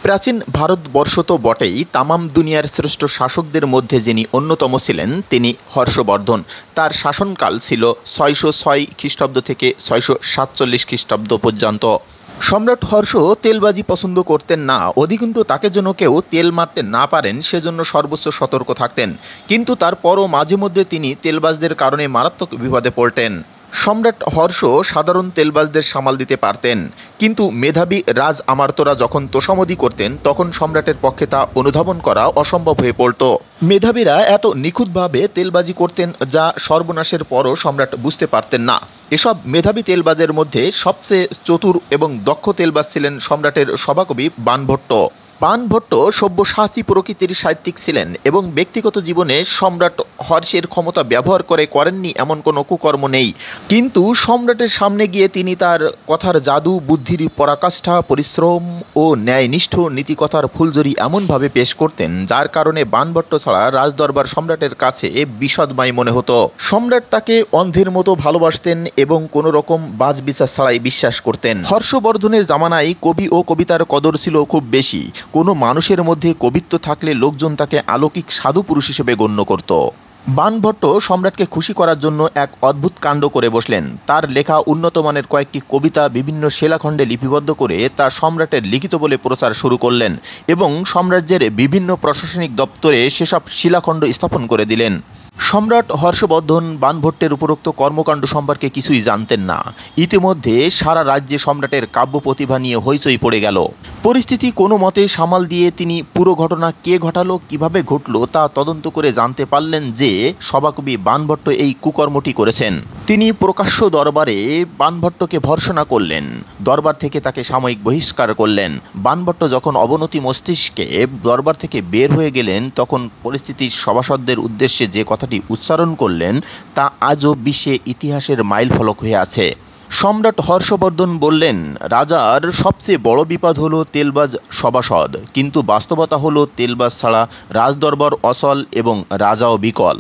প্রাচীন ভারতবর্ষ তো বটেই, তামাম দুনিয়ার শ্রেষ্ঠ শাসকদের মধ্যে যিনি অন্যতম ছিলেন তিনি হর্ষবর্ধন। তার শাসনকাল ছিল ৬০৬ খ্রিস্টাব্দ থেকে ৬৪৭ খ্রিস্টাব্দ পর্যন্ত। সম্রাট হর্ষ তেলবাজি পছন্দ করতেন না, অধিকন্তু তাকে যেন কেউ তেল মারতে না পারেন সেজন্য সর্বোচ্চ সতর্ক থাকতেন। কিন্তু তারপরও মাঝে মধ্যে তিনি তেলবাজদের কারণে মারাত্মক বিপদে পড়তেন। সম্রাট হর্ষ সাধারণ তেলবাজদের সামাল দিতে পারতেন, কিন্তু মেধাবী রাজ আমার্তরা যখন তোষামোদী করতেন তখন সম্রাটের পক্ষে তা অনুধাবন করা অসম্ভব হয়ে পড়ত। মেধাবীরা এত নিখুঁতভাবে তেলবাজি করতেন যা সর্বনাশের পরও সম্রাট বুঝতে পারতেন না। এসব মেধাবী তেলবাজের মধ্যে সবচেয়ে চতুর এবং দক্ষ তেলবাজ ছিলেন সম্রাটের সভাকবি বাণভট্ট। বাণভট্ট সব্যসাচী প্রকৃতির সাহিত্যিক ছিলেন এবং ব্যক্তিগত জীবনে সম্রাট হর্ষের ক্ষমতা ব্যবহার করেননি এমন কোনো কুকর্ম নেই। কিন্তু সম্রাটের সামনে গিয়ে তিনি তার কথার জাদু, বুদ্ধির পরাকাষ্ঠা, পরিশ্রম ও ন্যায়নিষ্ঠ নীতিকথার ফুলঝুরি এমনভাবে পেশ করতেন যার কারণে বাণভট্ট ছাড়া রাজদরবার সম্রাটের কাছে বিষাদময় মনে হতো। সম্রাট তাকে অন্ধের মতো ভালোবাসতেন এবং কোনো রকম বাজবিচার ছাড়াই বিশ্বাস করতেন। হর্ষবর্ধনের জামানায় কবি ও কবিতার কদর ছিল খুব বেশি। কোনো মানুষের মধ্যে কবিত্ব থাকলে লোকজন তাকে অলৌকিক সাধু পুরুষ হিসেবে গণ্য করত। বাণভট্ট সম্রাটকে খুশি করার জন্য এক অদ্ভুত কাণ্ড করে বসলেন। তার লেখা উন্নত মানের কয়েকটি কবিতা বিভিন্ন শিলাখণ্ডে লিপিবদ্ধ করে তা সম্রাটের লিখিত বলে প্রচার শুরু করলেন এবং সাম্রাজ্যের বিভিন্ন প্রশাসনিক দপ্তরে সেসব শিলাখণ্ড স্থাপন করে দিলেন। সম্রাট হর্ষবর্ধন বাণভট্টের উপরোক্ত কর্মকাণ্ড সম্পর্কে কিছুই জানতেন না। ইতিমধ্যে সারা রাজ্যে সম্রাটের কাব্য প্রতিভা নিয়ে হইচই পড়ে গেল। পরিস্থিতি কোনো মতে সামাল দিয়ে তিনি পুরো ঘটনা কে ঘটালো, কিভাবে ঘটল তা তদন্ত করে জানতে পারলেন যে সভাকবি বাণভট্ট এই কুকর্মটি করেছেন। তিনি প্রকাশ্য দরবারে বাণভট্টকে ভর্ৎসনা করলেন, দরবার থেকে তাকে সাময়িক বহিষ্কার করলেন। বাণভট্ট যখন অবনতি মস্তিষ্কে দরবার থেকে বের হয়ে গেলেন তখন পরিস্থিতির সভাসদদের উদ্দেশ্যে যে কথাটি উচ্চারণ করলেন তা আজও বিশ্বে ইতিহাসের মাইল ফলক হয়ে আছে। সম্রাট হর্ষবর্ধন বললেন, রাজার সবচেয়ে বড় বিপদ হলো তেলবাজ সভাসদ, কিন্তু বাস্তবতা হলো তেলবাজ ছাড়া রাজদরবার অচল এবং রাজাও বিকল।